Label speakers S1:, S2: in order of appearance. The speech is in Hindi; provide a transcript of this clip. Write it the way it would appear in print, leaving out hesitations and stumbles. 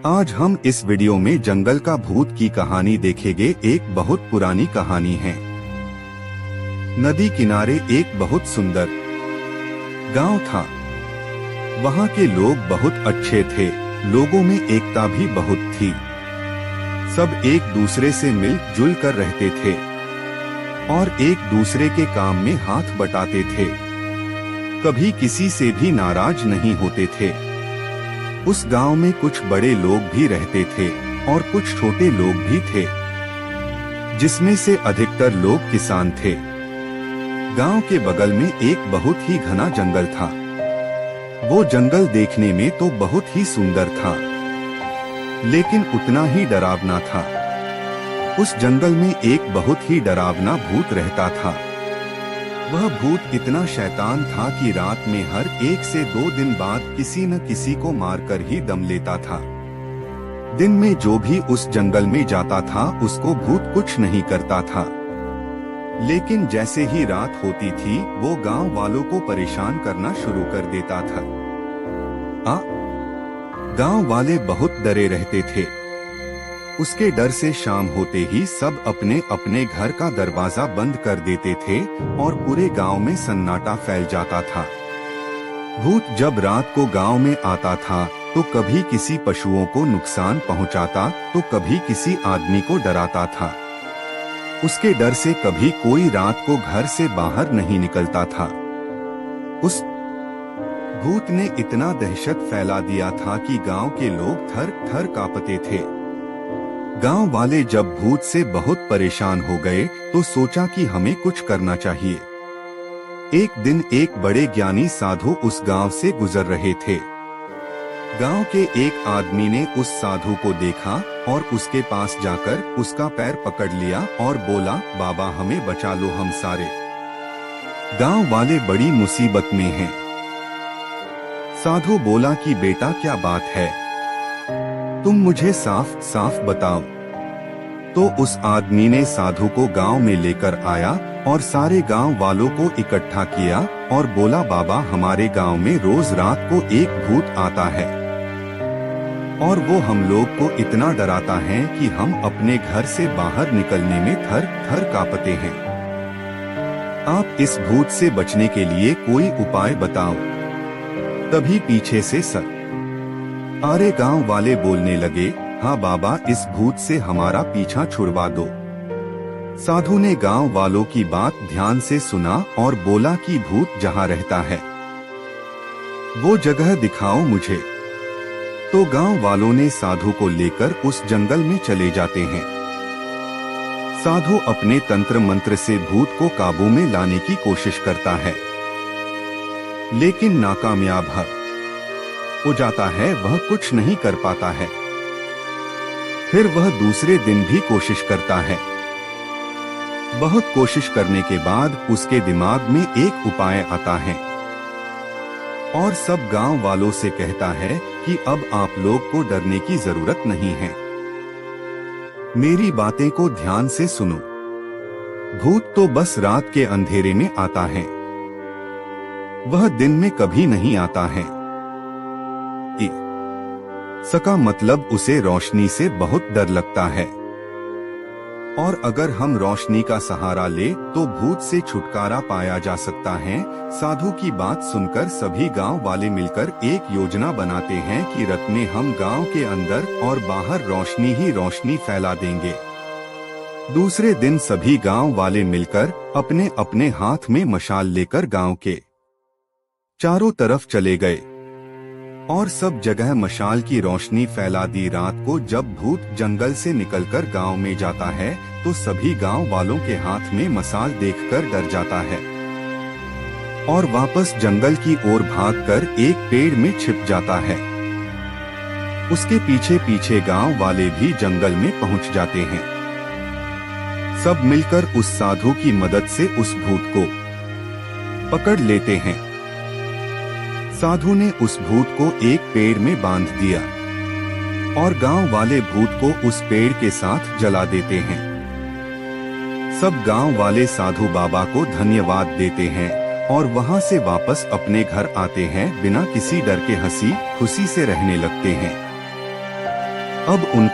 S1: आज हम इस वीडियो में जंगल का भूत की कहानी देखेंगे। एक बहुत पुरानी कहानी है। नदी किनारे एक बहुत सुंदर गांव था। वहां के लोग बहुत अच्छे थे। लोगों में एकता भी बहुत थी। सब एक दूसरे से मिलजुल कर रहते थे और एक दूसरे के काम में हाथ बटाते थे। कभी किसी से भी नाराज नहीं होते थे। उस गांव में कुछ बड़े लोग भी रहते थे और कुछ छोटे लोग भी थे, जिसमें से अधिकतर लोग किसान थे। गांव के बगल में एक बहुत ही घना जंगल था। वो जंगल देखने में तो बहुत ही सुंदर था, लेकिन उतना ही डरावना था। उस जंगल में एक बहुत ही डरावना भूत रहता था। वह भूत इतना शैतान था कि रात में हर 1 से 2 दिन बाद किसी न किसी को मारकर ही दम लेता था। दिन में जो भी उस जंगल में जाता था उसको भूत कुछ नहीं करता था, लेकिन जैसे ही रात होती थी वो गांव वालों को परेशान करना शुरू कर देता था। गांव वाले बहुत डरे रहते थे। उसके डर से शाम होते ही सब अपने अपने घर का दरवाजा बंद कर देते थे और पूरे गांव में सन्नाटा फैल जाता था। भूत जब रात को गांव में आता था तो कभी किसी पशुओं को नुकसान पहुंचाता तो कभी किसी आदमी को डराता था। उसके डर से कभी कोई रात को घर से बाहर नहीं निकलता था। उस भूत ने इतना दहशत फैला दिया था कि गांव के लोग थर थर कांपते थे। गांव वाले जब भूत से बहुत परेशान हो गए तो सोचा कि हमें कुछ करना चाहिए। एक दिन एक बड़े ज्ञानी साधु उस गांव से गुजर रहे थे। गांव के एक आदमी ने उस साधु को देखा और उसके पास जाकर उसका पैर पकड़ लिया और बोला, बाबा हमें बचा लो, हम सारे गांव वाले बड़ी मुसीबत में हैं। साधु बोला कि बेटा क्या बात है, तुम मुझे साफ साफ बताओ। तो उस आदमी ने साधु को गांव में लेकर आया और सारे गांव वालों को इकट्ठा किया और बोला, बाबा हमारे गांव में रोज रात को एक भूत आता है और वो हम लोग को इतना डराता है कि हम अपने घर से बाहर निकलने में थर थर कांपते हैं। आप इस भूत से बचने के लिए कोई उपाय बताओ। तभी पीछे से सारे गांव वाले बोलने लगे, हाँ बाबा इस भूत से हमारा पीछा छुड़वा दो। साधु ने गांव वालों की बात ध्यान से सुना और बोला कि भूत जहाँ रहता है वो जगह दिखाओ मुझे। तो गांव वालों ने साधु को लेकर उस जंगल में चले जाते हैं। साधु अपने तंत्र मंत्र से भूत को काबू में लाने की कोशिश करता है, लेकिन नाकामयाब हो जाता है। वह कुछ नहीं कर पाता है। फिर वह दूसरे दिन भी कोशिश करता है। बहुत कोशिश करने के बाद उसके दिमाग में एक उपाय आता है और सब गांव वालों से कहता है कि अब आप लोग को डरने की जरूरत नहीं है। मेरी बातें को ध्यान से सुनो। भूत तो बस रात के अंधेरे में आता है, वह दिन में कभी नहीं आता है। इसका मतलब उसे रोशनी से बहुत डर लगता है और अगर हम रोशनी का सहारा ले तो भूत से छुटकारा पाया जा सकता है। साधु की बात सुनकर सभी गांव वाले मिलकर एक योजना बनाते हैं कि रात में हम गांव के अंदर और बाहर रोशनी ही रोशनी फैला देंगे। दूसरे दिन सभी गांव वाले मिलकर अपने अपने हाथ में मशाल लेकर गांव के चारों तरफ चले गए और सब जगह मशाल की रोशनी फैला दी। रात को जब भूत जंगल से निकलकर गांव में जाता है तो सभी गांव वालों के हाथ में मशाल देखकर डर जाता है और वापस जंगल की ओर भागकर एक पेड़ में छिप जाता है। उसके पीछे पीछे गांव वाले भी जंगल में पहुंच जाते हैं। सब मिलकर उस साधु की मदद से उस भूत को पकड़ लेते हैं। साधु ने उस भूत को एक पेड़ में बांध दिया और गांव वाले भूत को उस पेड़ के साथ जला देते हैं। सब गांव वाले साधु बाबा को धन्यवाद देते हैं और वहां से वापस अपने घर आते हैं। बिना किसी डर के हंसी खुशी से रहने लगते हैं। अब उनको